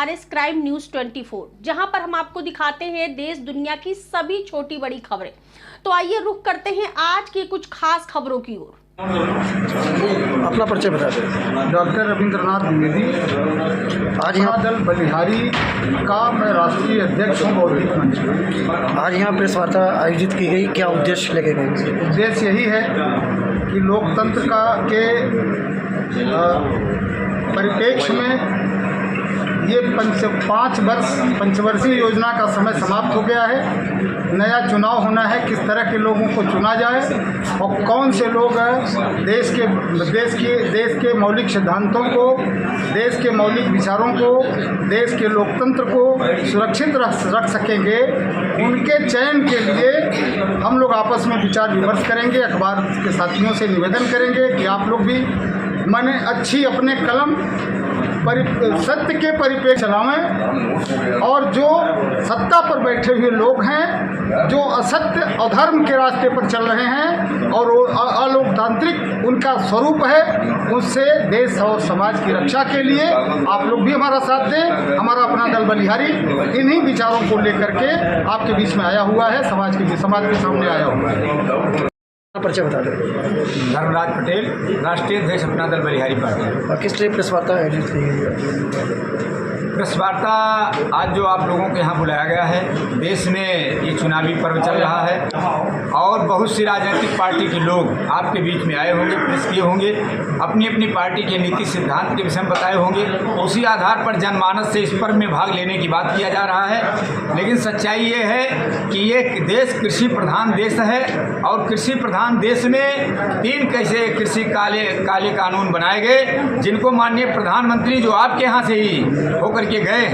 RS crime news 24, जहां पर हम आपको दिखाते हैं देश दुनिया की सभी छोटी बड़ी खबरें। तो आइए रुख करते हैं आज की कुछ खास खबरों की ओर। अपना परिचय बता दें। डॉक्टर रविंद्रनाथ द्विवेदी, आज यहाँ दल बलिहारी का मैं राष्ट्रीय अध्यक्ष हूँ बौद्धिक मंच। आज यहाँ प्रेस वार्ता आयोजित की गई, क्या उद्देश्य लेके गए? उद्देश्य यही है कि लोकतंत्र के परिप्रेक्ष्य में ये पंचवर्षीय योजना का समय समाप्त हो गया है। नया चुनाव होना है, किस तरह के लोगों को चुना जाए और कौन से लोग देश के मौलिक सिद्धांतों को, देश के मौलिक विचारों को, देश के लोकतंत्र को सुरक्षित रख सकेंगे, उनके चयन के लिए हम लोग आपस में विचार विमर्श करेंगे। अखबार के साथियों से निवेदन करेंगे कि आप लोग भी माने अच्छी अपने कलम सत्य के परिप्रेक्ष्य चलावें और जो सत्ता पर बैठे हुए लोग हैं, जो असत्य अधर्म के रास्ते पर चल रहे हैं और अलोकतांत्रिक उनका स्वरूप है, उससे देश और समाज की रक्षा के लिए आप लोग भी हमारा साथ दें। हमारा अपना दल बलिहारी इन्हीं विचारों को लेकर के आपके बीच में आया हुआ है, समाज के सामने आया हुआ है। परिचय बता दें। धर्मराज पटेल, राष्ट्रीय अध्यक्ष अपना दल बलिहारी पार्टी। किस लिए प्रेस वार्ता आयोजित की गई? प्रेस वार्ता आज जो आप लोगों के यहाँ बुलाया गया है, देश में ये चुनावी पर्व चल रहा है और बहुत सी राजनीतिक पार्टी के लोग आपके बीच में आए होंगे, प्रेस किए होंगे, अपनी अपनी पार्टी के नीति सिद्धांत के विषय में बताए होंगे। उसी आधार पर जनमानस से इस पर्व में भाग लेने की बात किया जा रहा है। लेकिन सच्चाई ये है कि ये देश कृषि प्रधान देश है और कृषि प्रधान देश में 3 कैसे कृषि काले कानून बनाए गए, जिनको माननीय प्रधानमंत्री जो आपके यहाँ से ही होकर के गए,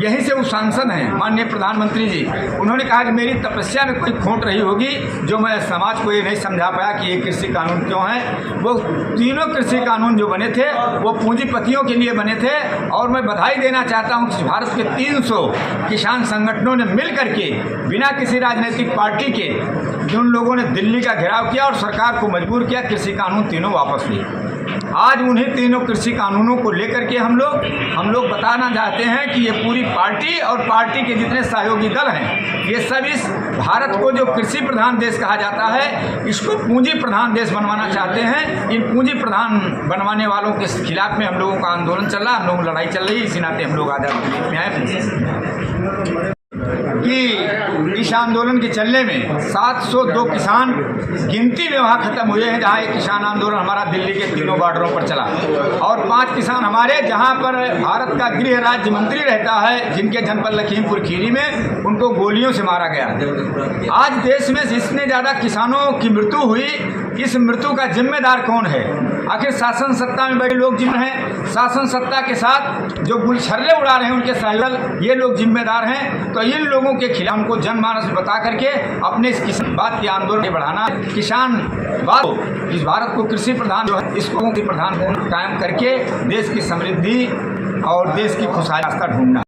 यहीं से वो सांसद हैं माननीय प्रधानमंत्री जी, उन्होंने कहा कि मेरी तपस्या में कोई खोट रही होगी जो मैं समाज को ये नहीं समझा पाया कि ये कृषि कानून क्यों है। वो तीनों कृषि कानून जो बने थे वो पूंजीपतियों के लिए बने थे और मैं बधाई देना चाहता हूँ कि भारत के 300 किसान संगठनों ने मिल करके बिना किसी राजनीतिक पार्टी के जिन लोगों ने दिल्ली का घेराव किया और सरकार को मजबूर किया, कृषि कानून तीनों वापस लिए। आज उन्हीं तीनों कृषि कानूनों को लेकर के हम लोग बताना चाहते हैं कि ये पूरी पार्टी और पार्टी के जितने सहयोगी दल हैं, ये सब इस भारत को जो कृषि प्रधान देश कहा जाता है, इसको पूंजी प्रधान देश बनवाना चाहते हैं। इन पूंजी प्रधान बनवाने वालों के खिलाफ में हम लोगों का आंदोलन चल रहा है, हम लोगों की लड़ाई चल रही है। इसी नाते हम लोग आज़ाद में आए कि इस आंदोलन के चलने में 702 किसान गिनती में वहाँ ख़त्म हुए हैं, जहाँ एक किसान आंदोलन हमारा दिल्ली के तीनों बॉर्डरों पर चला और 5 किसान हमारे जहाँ पर भारत का गृह राज्य मंत्री रहता है, जिनके जनपद लखीमपुर खीरी में उनको गोलियों से मारा गया। आज देश में जितने ज़्यादा किसानों की मृत्यु हुई, इस मृत्यु का जिम्मेदार कौन है? आखिर शासन सत्ता में बैठे लोग जिम्मेदार हैं, शासन सत्ता के साथ जो गुलछर्रे उड़ा रहे हैं उनके सहयोगी ये लोग जिम्मेदार हैं। तो इन लोगों के खिलाफ उनको जनमानस बता करके अपने इस किसान बात के आंदोलन बढ़ाना, किसान बात इस भारत को कृषि प्रधान जो है इसको प्रधान कायम करके देश की समृद्धि और देश की खुशहाली रास्ता ढूंढना।